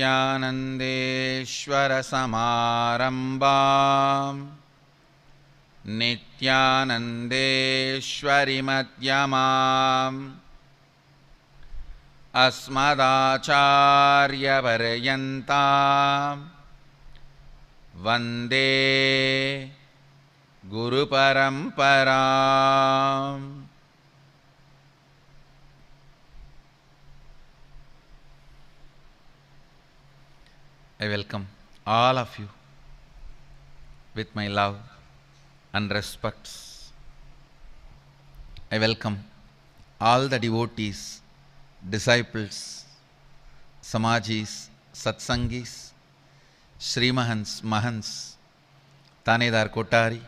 नित्यानन्देश्वरसमारम्भां नित्यानन्देश्वरिमध्यमाम् अस्मदाचार्यपर्यन्तां वन्दे गुरुपरम्पराम्। I welcome all of you with my love and respects. I welcome all the devotees, disciples, Samajis, Satsangis, Srimahans, Mahans, Tanedar Kotari,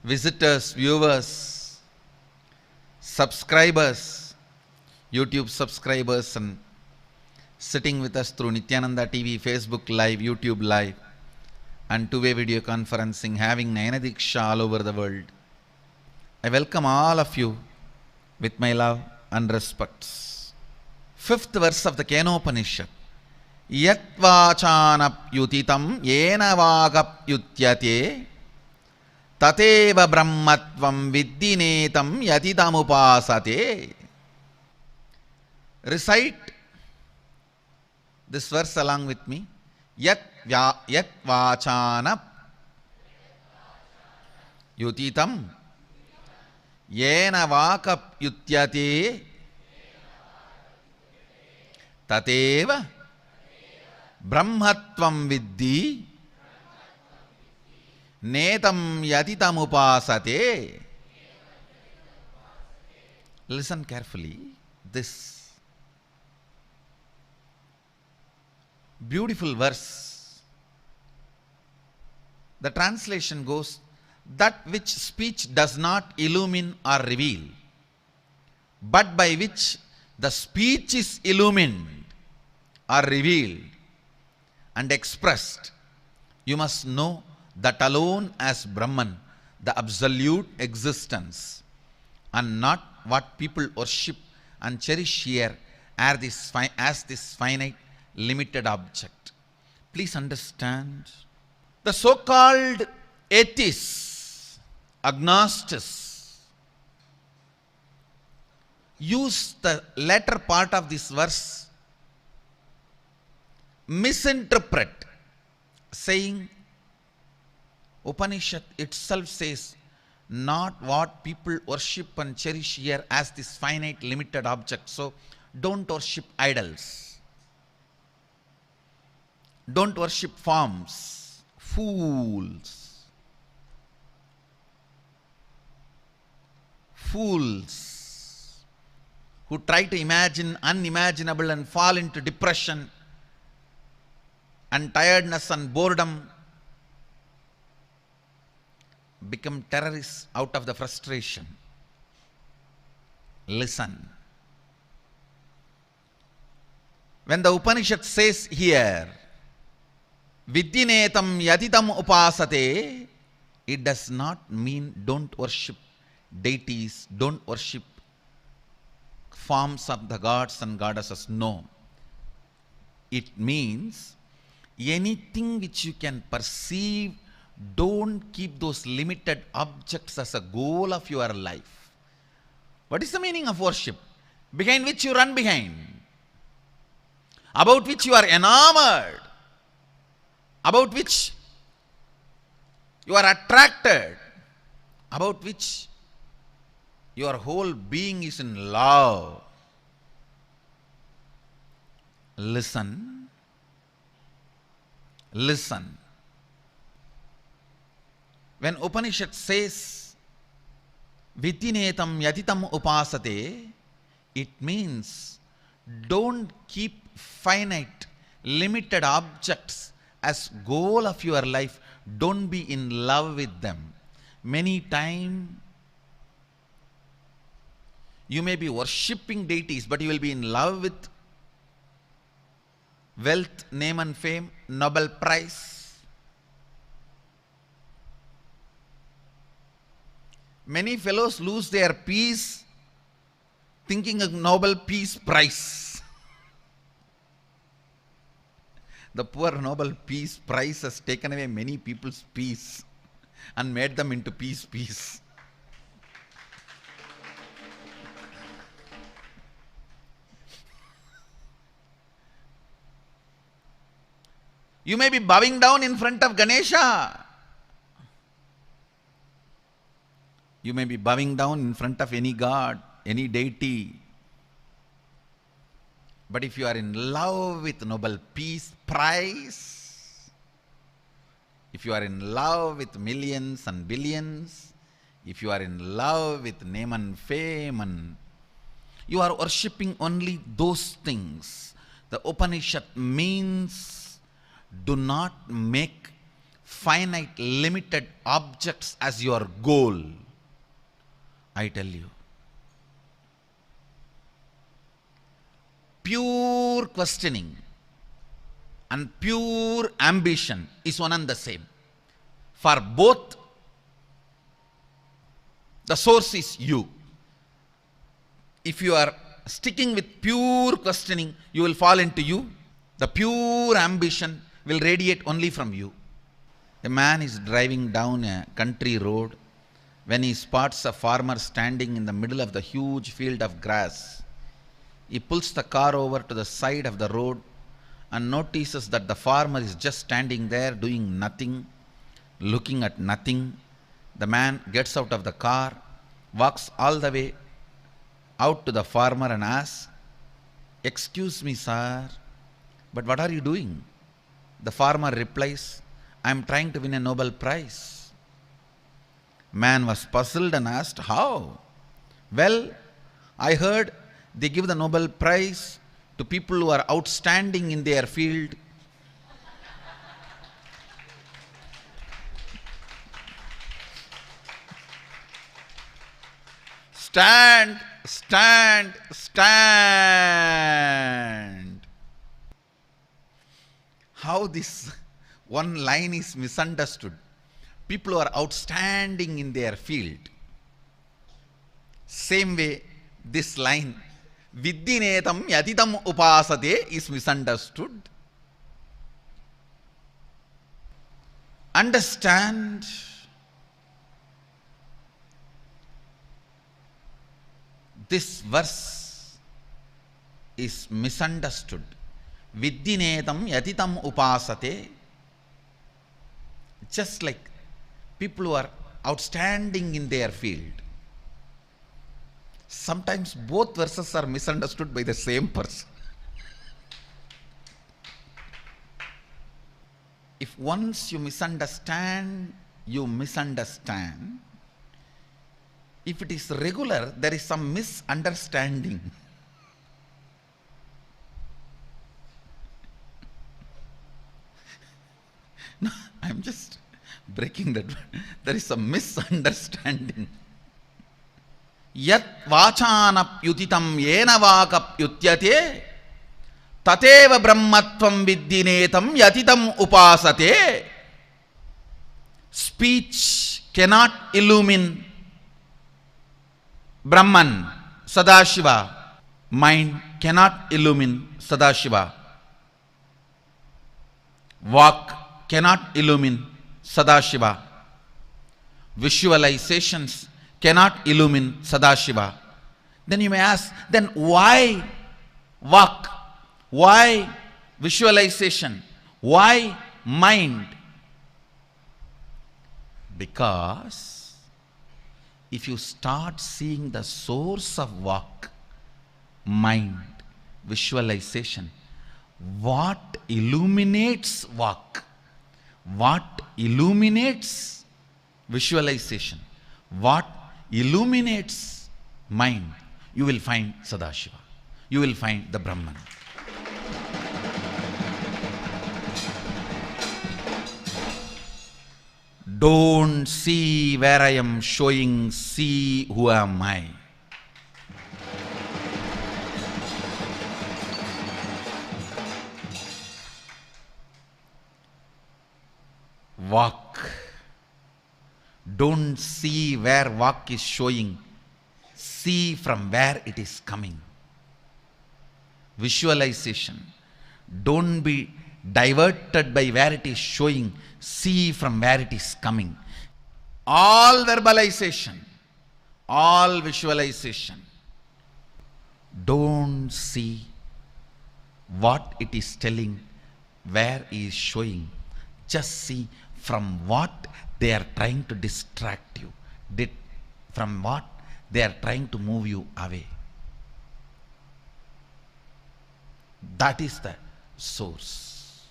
visitors, viewers, subscribers, YouTube subscribers, and sitting with us through Nityananda TV, Facebook Live, YouTube Live, and two-way video conferencing, having Nayana Diksha all over the world. I welcome all of you with my love and respects. Fifth verse of the Kenopanishad. Yat vachanapyutitam yena vagapyutyate tateva brahmatvam viddinetam yatidamupasate. Recite this verse along with me. Yat vachanap yutitam yena vakapyutyate tateva brahmatvam viddi netam yatitamupasate. Listen carefully. This beautiful verse. The translation goes, that which speech does not illumine or reveal, but by which the speech is illumined or revealed and expressed, you must know that alone as Brahman, the absolute existence, and not what people worship and cherish here as this finite limited object. Please understand, the so-called atheists, agnostics, use the latter part of this verse, misinterpret, saying Upanishad itself says not what people worship and cherish here as this finite limited object, so don't worship idols. Don't worship forms. Fools. Fools who try to imagine unimaginable and fall into depression and tiredness and boredom, become terrorists out of the frustration. Listen. When the Upanishad says here, Viddinetam yatitam upasate, it does not mean don't worship deities, don't worship forms of the gods and goddesses. No. It means anything which you can perceive, don't keep those limited objects as a goal of your life. What is the meaning of worship? Behind which you run behind, about which you are enamored, about which you are attracted, about which your whole being is in love. Listen. Listen. When Upanishad says Viddinetam yatitam upasate, it means don't keep finite, limited objects as goal of your life. Don't be in love with them. Many times you may be worshipping deities, but you will be in love with wealth, name and fame, Nobel Prize. Many fellows lose their peace thinking of Nobel Peace Prize. The poor Nobel Peace Prize has taken away many people's peace and made them into peace. You may be bowing down in front of Ganesha. You may be bowing down in front of any god, any deity. But if you are in love with Nobel Peace Prize, if you are in love with millions and billions, if you are in love with name and fame, and you are worshipping only those things, the Upanishad means do not make finite, limited objects as your goal. I tell you. Pure questioning and pure ambition is one and the same. For both, the source is you. If you are sticking with pure questioning, you will fall into you. The pure ambition will radiate only from you. A man is driving down a country road when he spots a farmer standing in the middle of the huge field of grass. He pulls the car over to the side of the road and notices that the farmer is just standing there doing nothing, looking at nothing. The man gets out of the car, walks all the way out to the farmer and asks, "Excuse me, sir, but what are you doing?" The farmer replies, "I am trying to win a Nobel Prize." Man was puzzled and asked, "How?" "Well, I heard they give the Nobel Prize to people who are outstanding in their field." Stand, stand, stand. How this one line is misunderstood. People who are outstanding in their field. Same way, this line, Viddinetam yatitam upasate, is misunderstood. Understand this verse is misunderstood. Viddinetam yatitam upasate. Just like people who are outstanding in their field. Sometimes both verses are misunderstood by the same person. If once you misunderstand, you misunderstand. If it is regular, there is some misunderstanding. No, I am just breaking that. There is a misunderstanding. Yat vachanapyutitam yena vakapyutyate tateva brahmatvam viddinetam yatitam upasate. Speech cannot illumine Brahman, Sadashiva. Mind cannot illumine Sadashiva. Vak cannot illumine Sadashiva. Visualizations cannot illumine Sadashiva. Then you may ask, then why Vak? Why visualization? Why mind? Because if you start seeing the source of Vak, mind, visualization, what illuminates Vak? What illuminates visualization? What illuminates mind? You will find Sadashiva. You will find the Brahman. Don't see where I am showing, see who am I. Vak. Don't see where Vak is showing, see from where it is coming. Visualization. Don't be diverted by where it is showing, see from where it is coming. All verbalization, all visualization, don't see what it is telling, where it is showing. Just see from what they are trying to distract you, from what they are trying to move you away. That is the source.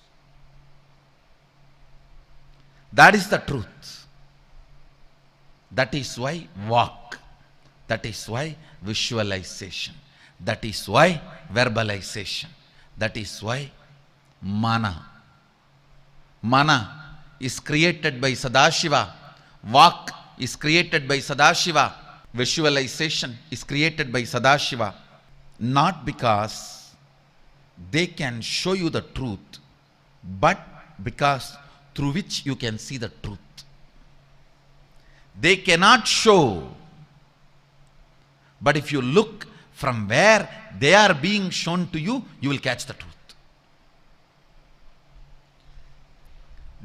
That is the truth. That is why walk. That is why visualization. That is why verbalization. That is why mana. Mana is created by Sadashiva. Walk is created by Sadashiva. Visualization is created by Sadashiva. Not because they can show you the truth, but because through which you can see the truth. They cannot show, but if you look from where they are being shown to you, you will catch the truth.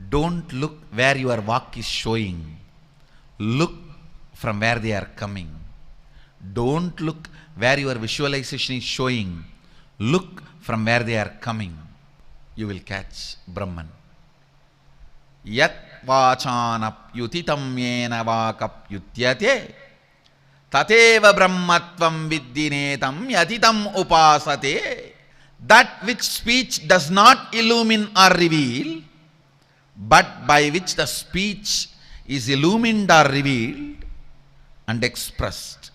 Don't look where your walk is showing. Look from where they are coming. Don't look where your visualization is showing. Look from where they are coming. You will catch Brahman. Yat vachanapyutitam yena vakapyutyate tateva brahmatvam viddinetam yatitam upasate. That which speech does not illumine or reveal, but by which the speech is illumined or revealed and expressed,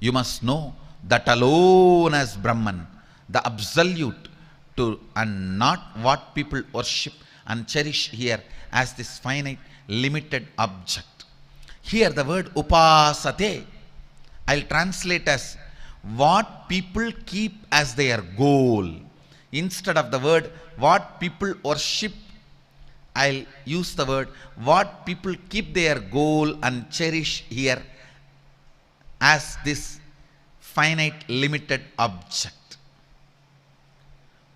you must know that alone as Brahman, the absolute, and not what people worship and cherish here as this finite, limited object. Here the word upasate, I'll translate as what people keep as their goal. Instead of the word what people worship, I'll use the word what people keep their goal and cherish here as this finite, limited object.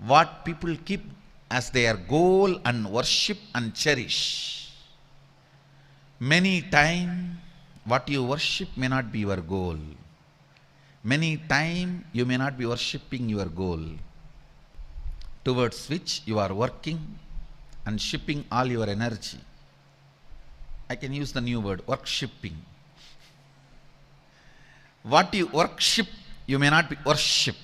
What people keep as their goal and worship and cherish. Many times what you worship may not be your goal. Many times you may not be worshipping your goal, towards which you are working and shipping all your energy. I can use the new word, worshipping. What you worship, you may not be worship.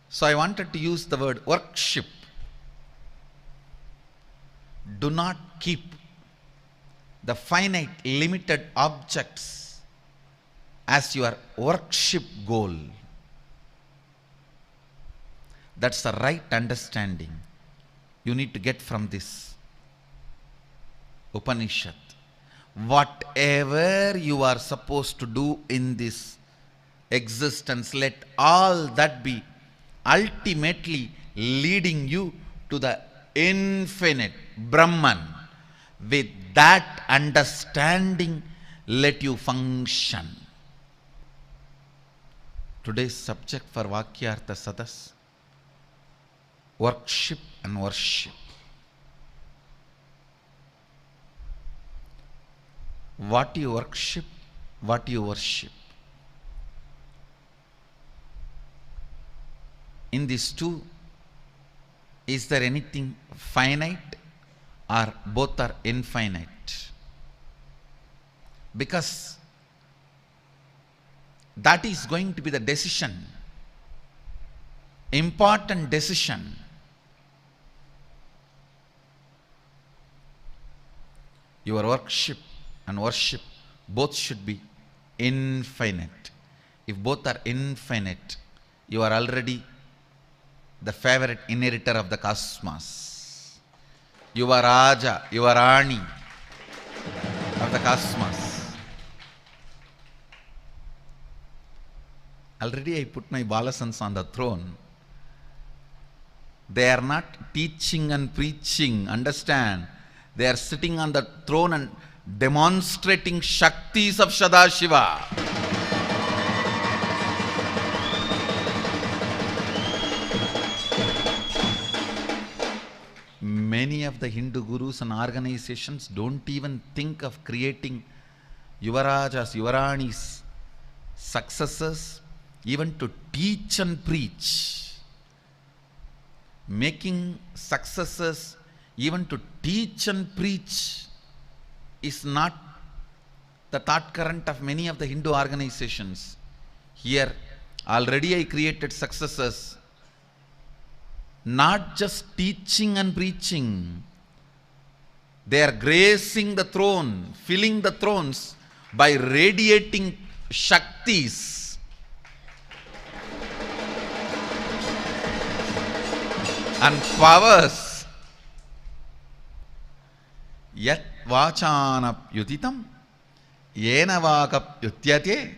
So I wanted to use the word worship. Do not keep the finite, limited objects as your worship goal. That's the right understanding you need to get from this Upanishad. Whatever you are supposed to do in this existence, let all that be ultimately leading you to the infinite Brahman. With that understanding, let you function. Today's subject for Vakyartha Sadas, worship and worship. What you worship, what you worship. In these two, is there anything finite or both are infinite? Because that is going to be the decision, important decision. Your worship and worship both should be infinite. If both are infinite, you are already the favorite inheritor of the cosmos. You are Raja, you are Rani of the cosmos. Already I put my Balasans on the throne. They are not teaching and preaching, understand? They are sitting on the throne and demonstrating Shaktis of Sadashiva. Many of the Hindu gurus and organizations don't even think of creating Yuvarajas, Yuvaranis, successors, even to teach and preach. Making successors, even to teach and preach, is not the thought current of many of the Hindu organizations. Here, already I created successors, not just teaching and preaching. They are gracing the throne, filling the thrones by radiating Shaktis. And powers. Yat vachanap yutitam yena vakap yutyate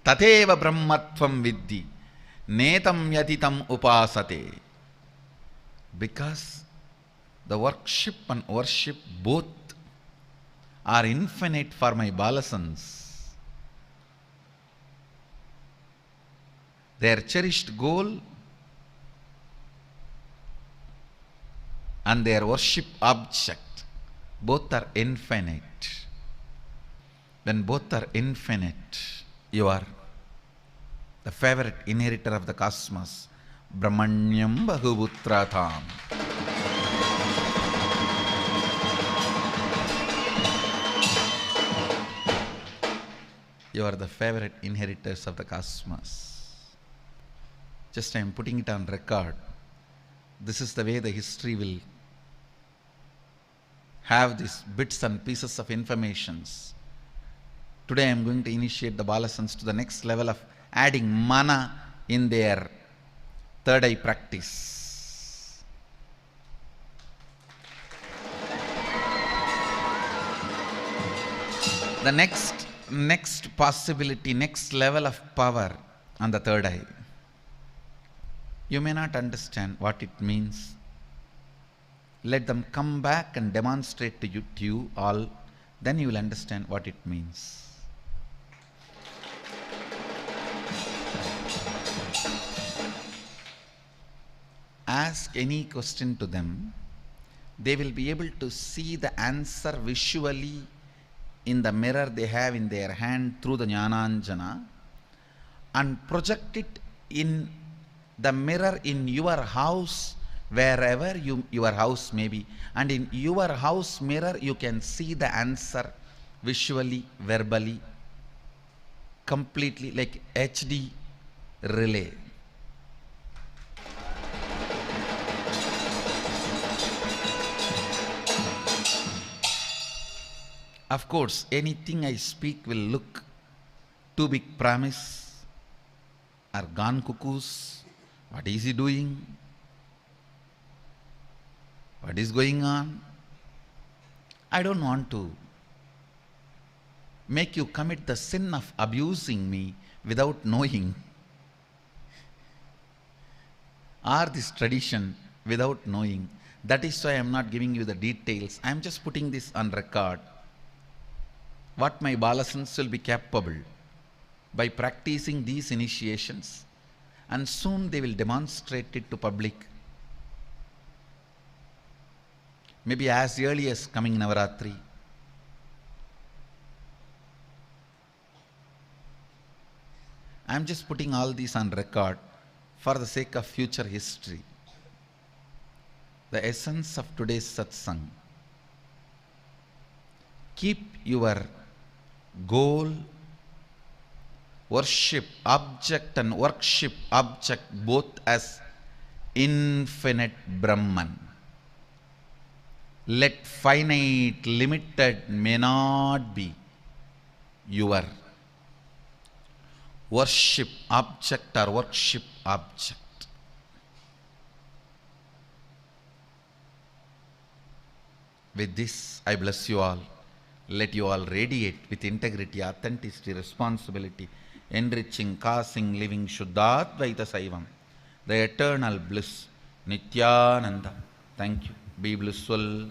tateva brahmatvam vidhi netam yatitam upasate. Because the worship and worship both are infinite for my balasans. Their cherished goal and their worship object, both are infinite. When both are infinite, you are the favorite inheritor of the cosmos. Brahmanyam Bahuputratham. You are the favorite inheritors of the cosmos. Just I am putting it on record. This is the way the history will have these bits and pieces of informations. Today I am going to initiate the Balasans to the next level of adding mana in their third eye practice. The next possibility, next level of power on the third eye. You may not understand what it means. Let them come back and demonstrate to you all, then you will understand what it means. Ask any question to them, they will be able to see the answer visually in the mirror they have in their hand through the Jnananjana, and project it in the mirror in your house, wherever your house may be, and in your house mirror you can see the answer visually, verbally, completely, like HD relay. Of course, anything I speak will look too big promise or gone cuckoos. What is he doing? What is going on? I don't want to make you commit the sin of abusing me without knowing, or this tradition without knowing. That is why I am not giving you the details. I am just putting this on record. What my Balasans will be capable by practicing these initiations, and soon they will demonstrate it to public. Maybe as early as coming Navaratri. I am just putting all these on record for the sake of future history. The essence of today's satsang. Keep your goal, worship object and worship object both as infinite Brahman. Let finite, limited may not be your worship object or worship object. With this, I bless you all. Let you all radiate with integrity, authenticity, responsibility, enriching, causing, living Shuddhadvaita Saivam, the eternal bliss, Nityananda. Thank you. Be blissful.